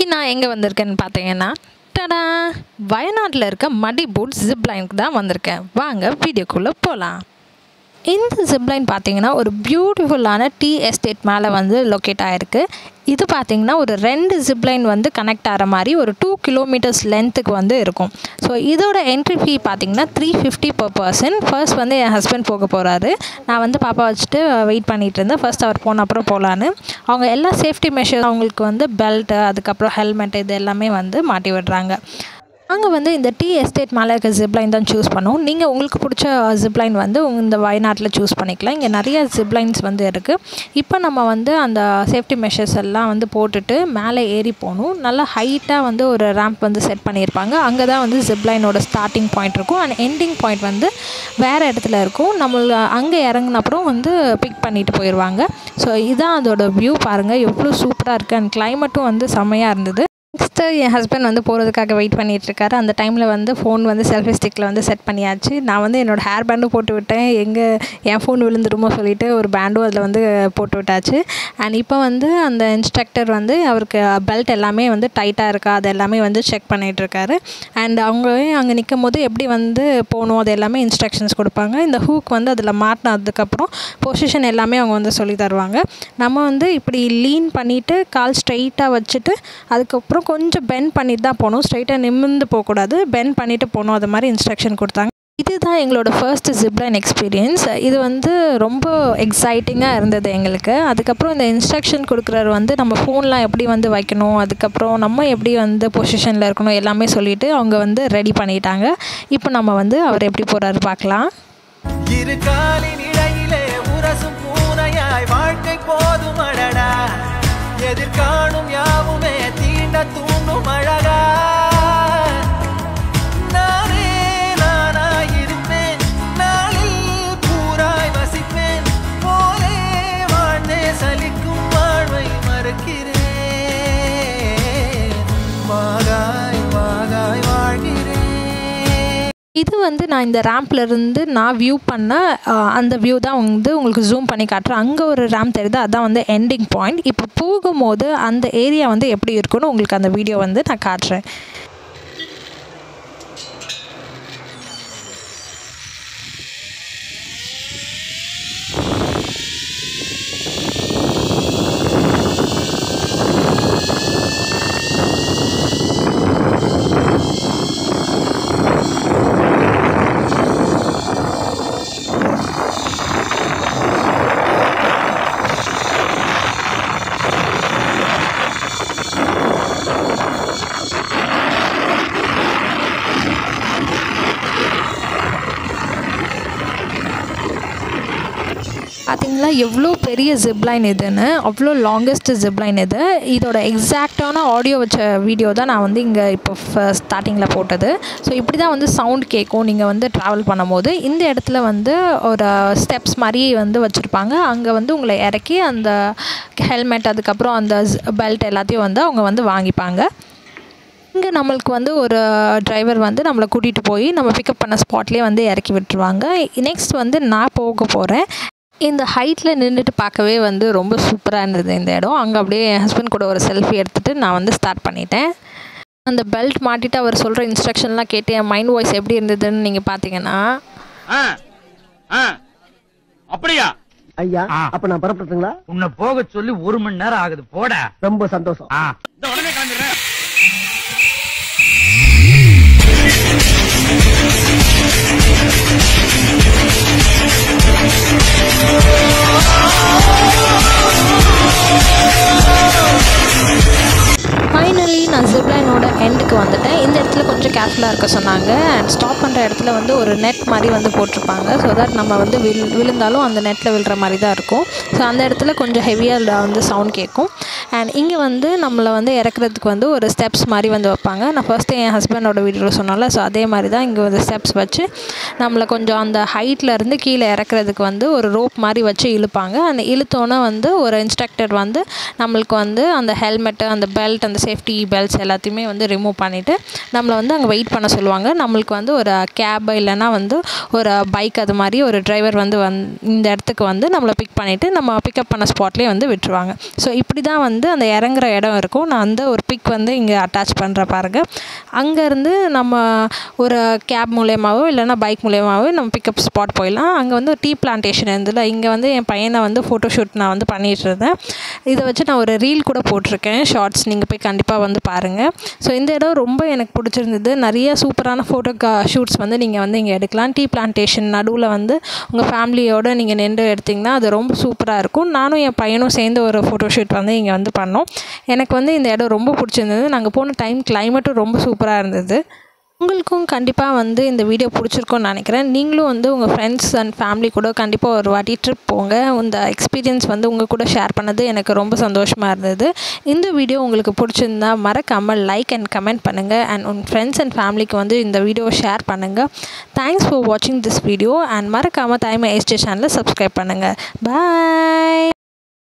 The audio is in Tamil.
இன்றைக்கி நான் எங்கே வந்திருக்கேன்னு பார்த்தீங்கன்னா டடா வயநாட்டில் இருக்க மடி போட் ஜிப்லைனுக்கு தான் வந்திருக்கேன். வாங்க வீடியோக்குள்ளே போகலாம். இந்த ஜிப்லைன் பார்த்தீங்கன்னா ஒரு பியூட்டிஃபுல்லான டீ எஸ்டேட் மேலே வந்து லொக்கேட் ஆகிருக்கு. இது பார்த்திங்கன்னா ஒரு 2 ஜிப்லைன் வந்து கனெக்ட் ஆகிற மாதிரி ஒரு 2 கிலோமீட்டர்ஸ் லென்த்துக்கு வந்து இருக்கும். ஸோ இதோட என்ட்ரி ஃபீ பார்த்திங்கன்னா 350 per person. ஃபர்ஸ்ட் வந்து என் ஹஸ்பண்ட் போக போகிறாரு. நான் வந்து பாப்பா வச்சுட்டு வெயிட் பண்ணிகிட்டு இருந்தேன். ஃபர்ஸ்ட் அவர் போன அப்புறம் போகலான்னு. அவங்க எல்லா சேஃப்டி மெஷர் அவங்களுக்கு வந்து பெல்ட்டு, அதுக்கப்புறம் ஹெல்மெட், இது எல்லாமே வந்து மாட்டி விடுறாங்க. நாங்கள் வந்து இந்த டீ எஸ்டேட் மேலே இருக்க ஜிப்லைன் தான் சூஸ் பண்ணோம். நீங்கள் உங்களுக்கு பிடிச்ச ஜிப்லைன் வந்து இந்த வயநாட்டில் சூஸ் பண்ணிக்கலாம். இங்கே நிறைய ஜிப்லைன்ஸ் வந்து இருக்குது. இப்போ நம்ம வந்து அந்த சேஃப்டி மெஷர்ஸ் எல்லாம் வந்து போட்டுட்டு மேலே ஏறி போகணும். நல்லா ஹைட்டாக வந்து ஒரு ரேம்ப் வந்து செட் பண்ணியிருப்பாங்க. அங்கே தான் வந்து ஜிப்லைனோட ஸ்டார்டிங் பாயிண்ட் இருக்கும் அண்ட் எண்டிங் பாயிண்ட் வந்து வேறு இடத்துல இருக்கும். நம்மள அங்கே இறங்கினப்புறம் வந்து பிக் பண்ணிட்டு போயிடுவாங்க. ஸோ இதுதான் அதோட வியூ. பாருங்கள் எவ்வளோ சூப்பராக இருக்குது அண்ட் கிளைமேட்டும் வந்து செம்மையாக இருந்தது. நெக்ஸ்ட்டு என் ஹஸ்பண்ட் வந்து போகிறதுக்காக வெயிட் பண்ணிகிட்ருக்காரு. அந்த டைமில் வந்து ஃபோன் வந்து செல்ஃபி ஸ்டிக்கில் வந்து செட் பண்ணியாச்சு. நான் வந்து என்னோடய ஹேர் பேண்டும் போட்டு விட்டேன். என் ஃபோன் விழுந்துருமோ சொல்லிவிட்டு ஒரு பேண்டும் அதில் வந்து போட்டு விட்டாச்சு. அண்ட் இப்போ வந்து அந்த இன்ஸ்ட்ரக்டர் வந்து அவருக்கு பெல்ட் எல்லாமே வந்து டைட்டாக இருக்கா அது எல்லாமே வந்து செக் பண்ணிகிட்ருக்காரு. அண்ட் அவங்களே அங்கே நிற்கும் போது எப்படி வந்து போகணும் அது எல்லாமே இன்ஸ்ட்ரக்ஷன்ஸ் கொடுப்பாங்க. இந்த ஹூக் வந்து அதில் மாட்டினதுக்கப்புறம் பொசிஷன் எல்லாமே அவங்க வந்து சொல்லி தருவாங்க. நம்ம வந்து இப்படி லீன் பண்ணிவிட்டு கால் ஸ்ட்ரைட்டாக வச்சுட்டு அதுக்கப்புறம் கொஞ்சம் பெண்ட் பண்ணிட்டு தான் போகணும். ஸ்ட்ரைட்டாக நிமிர்ந்து போகக்கூடாது, பெண்ட் பண்ணிவிட்டு போகணும். அது மாதிரி இன்ஸ்ட்ரக்ஷன் கொடுத்தாங்க. இதுதான் எங்களோட ஃபர்ஸ்ட் ஜிப்லைன் எக்ஸ்பீரியன்ஸ். இது வந்து ரொம்ப எக்ஸைட்டிங்காக இருந்தது எங்களுக்கு. அதுக்கப்புறம் இந்த இன்ஸ்ட்ரக்ஷன் கொடுக்குறவர் வந்து நம்ம ஃபோன்லாம் எப்படி வந்து வைக்கணும், அதுக்கப்புறம் நம்ம எப்படி வந்து பொசிஷனில் இருக்கணும் எல்லாமே சொல்லிவிட்டு அவங்க வந்து ரெடி பண்ணிட்டாங்க. இப்போ நம்ம வந்து அவர் எப்படி போகிறாரு பார்க்கலாம். இரு காலின் இடையிலே உரசும் பூனையாய் வாழ்க்கை போதும் அடடா, எதிர்காணும் யாவுமே தீண்ட தூண்டும் அழகா, நானே நானாய் இருப்பேன், நாளில் பூராய் வசிப்பேன், போலே வாழ்ந்தே சலிக்கும் வாழ்வை மறுக்கிறேன், வாகாய் வாகாய் வாழ்கிறேன். இது வந்து நான் இந்த ரேம்ப்லேருந்து நான் வியூ பண்ண அந்த வியூ தான் வந்து உங்களுக்கு ஜூம் பண்ணி காட்டுறேன். அங்கே ஒரு ரேம்ப் தெரியுது, அதுதான் வந்து எண்டிங் பாயிண்ட். இப்போ போகும்போது அந்த ஏரியா வந்து எப்படி இருக்குன்னு உங்களுக்கு அந்த வீடியோ வந்து நான் காட்டுறேன். பார்த்தீங்களா எவ்வளோ பெரிய ஜிப்லைன் இதுன்னு, அவ்வளோ லாங்கஸ்ட் ஜிப்லைன் இது. இதோட எக்ஸாக்டான ஆடியோ வச்ச வீடியோ தான் நான் வந்து இங்கே இப்போ ஸ்டார்டிங்கில் போட்டது. ஸோ இப்படி தான் வந்து சவுண்ட் கேட்கும் நீங்கள் வந்து ட்ராவல் பண்ணும்போது. இந்த இடத்துல வந்து ஒரு ஸ்டெப்ஸ் மாதிரி வந்து வச்சுருப்பாங்க. அங்கே வந்து உங்களை இறக்கி அந்த ஹெல்மெட் அதுக்கப்புறம் அந்த பெல்ட் எல்லாத்தையும் வந்து அவங்க வந்து வாங்கிப்பாங்க. இங்கே நம்மளுக்கு வந்து ஒரு டிரைவர் வந்து நம்மளை கூட்டிகிட்டு போய் நம்ம பிக்கப் பண்ண ஸ்பாட்லேயே வந்து இறக்கி விட்டுருவாங்க. நெக்ஸ்ட் வந்து நான் போக போகிறேன். இந்த ஹைட்டில் நின்றுட்டு பார்க்கவே வந்து ரொம்ப சூப்பராக இருந்தது இந்த இடம். அங்கே அப்படியே என் ஹஸ்பண்ட் கூட ஒரு செல்ஃபி எடுத்துகிட்டு நான் வந்து ஸ்டார்ட் பண்ணிட்டேன். அந்த பெல்ட் மாட்டிட்டு அவர் சொல்கிற இன்ஸ்ட்ரக்ஷன்லாம் கேட்டு என் மைண்ட் வாய்ஸ் எப்படி இருந்ததுன்னு நீங்கள் பார்த்தீங்கன்னா, அப்படியா ஐயா, அப்ப நான் பரப்பட்டுங்களா? உன்னை போக சொல்லி 1 மணி நேரம் ஆகுது. போட. ரொம்ப சந்தோஷம். இந்த உடனே கிளம்பிடுறேன். ஃபைனலி நான் ஜிப்லைனோட எண்டுக்கு வந்துட்டேன். இந்த இடத்துல கொஞ்சம் கேர்ஃபுல்லாக இருக்க சொன்னாங்க. அண்ட் ஸ்டாப் பண்ணுற இடத்துல வந்து ஒரு நெட் மாதிரி வந்து போட்டிருப்பாங்க. ஸோ தட் நம்ம வந்து விழுந்தாலும் அந்த நெட்டில் விழுற மாதிரி தான் இருக்கும். ஸோ அந்த இடத்துல கொஞ்சம் ஹெவியாக வந்து சவுண்ட் கேட்கும். அண்ட் இங்கே வந்து நம்மளை வந்து இறக்குறதுக்கு வந்து ஒரு ஸ்டெப்ஸ் மாதிரி வந்து வைப்பாங்க. நான் ஃபஸ்ட்டு என் ஹஸ்பண்டோட வீடியோவில் சொன்னால, ஸோ அதே மாதிரி தான் இங்கே வந்து ஸ்டெப்ஸ் வச்சு நம்மளை கொஞ்சம் அந்த ஹைட்டில் இருந்து கீழே இறக்குறதுக்கு வந்து ஒரு ரோப் மாதிரி வச்சு இழுப்பாங்க. அந்த இழுத்தோன்னே வந்து ஒரு இன்ஸ்ட்ரக்டர் வந்து நம்மளுக்கு வந்து அந்த ஹெல்மெட்டு, அந்த பெல்ட், அந்த சேஃப்டி பெல்ட்ஸ் எல்லாத்தையுமே வந்து ரிமூவ் பண்ணிவிட்டு நம்மளை வந்து அங்கே வெயிட் பண்ண சொல்லுவாங்க. நம்மளுக்கு வந்து ஒரு கேப் இல்லைன்னா வந்து ஒரு பைக் அது மாதிரி ஒரு டிரைவர் வந்து இந்த இடத்துக்கு வந்து நம்மளை பிக் பண்ணிவிட்டு நம்ம பிக்கப் பண்ண ஸ்பாட்லேயே வந்து விட்டுருவாங்க. ஸோ இப்படி தான் வந்து அந்த இறங்குற இடம் இருக்கும். நான் அந்த ஒரு பிக் வந்து இங்கே அட்டாச் பண்ணுற பாருங்கள். அங்கேருந்து நம்ம ஒரு கேப் மூலியமாகவோ இல்லைன்னா பைக் மூலியமாகவோ நம்ம பிக்கப் ஸ்பாட் போயிடலாம். அங்கே வந்து டீ பிளான்டேஷன் இருந்ததில்ல, இங்கே வந்து என் பையனை வந்து ஃபோட்டோஷூட் நான் வந்து பண்ணிகிட்டு இருந்தேன். இதை வச்சு நான் ஒரு ரீல் கூட போட்டிருக்கேன், ஷார்ட்ஸ், நீங்கள் போய் கண்டிப்பாக வந்து பாருங்கள். ஸோ இந்த இடம் ரொம்ப எனக்கு பிடிச்சிருந்தது. நிறைய சூப்பரான ஷூட்ஸ் வந்து நீங்கள் வந்து இங்கே எடுக்கலாம். டீ பிளான்டேஷன் நடுவில் வந்து உங்கள் ஃபேமிலியோடு நீங்கள் நின்று எடுத்திங்கன்னா அது ரொம்ப சூப்பராக இருக்கும். நானும் என் பையனும் சேர்ந்து ஒரு ஃபோட்டோஷூட் வந்து இங்கே வந்து பண்ணோம். எனக்கு வந்து இந்த இடம் ரொம்ப பிடிச்சிருந்தது. நாங்கள் போன டைம் கிளைமேட்டும் ரொம்ப சூப்பராக இருந்தது. உங்களுக்கும் கண்டிப்பாக வந்து இந்த வீடியோ பிடிச்சிருக்கும்னு நினைக்கிறேன். நீங்களும் வந்து உங்கள் ஃப்ரெண்ட்ஸ் அண்ட் ஃபேமிலி கூட கண்டிப்பாக ஒரு வாட்டி ட்ரிப் போங்க. இந்த எக்ஸ்பீரியன்ஸ் வந்து உங்கள் கூட ஷேர் பண்ணது எனக்கு ரொம்ப சந்தோஷமாக இருந்தது. இந்த வீடியோ உங்களுக்கு பிடிச்சிருந்தா மறக்காமல் லைக் அண்ட் கமெண்ட் பண்ணுங்கள். அண்ட் உங்கள் ஃப்ரெண்ட்ஸ் அண்ட் ஃபேமிலிக்கு வந்து இந்த வீடியோவை ஷேர் பண்ணுங்கள். தேங்க்ஸ் ஃபார் வாட்சிங் திஸ் வீடியோ. அண்ட் மறக்காமல் தாய்மை ஏஸ்டே சேனலை சப்ஸ்கிரைப் பண்ணுங்கள். பாய்.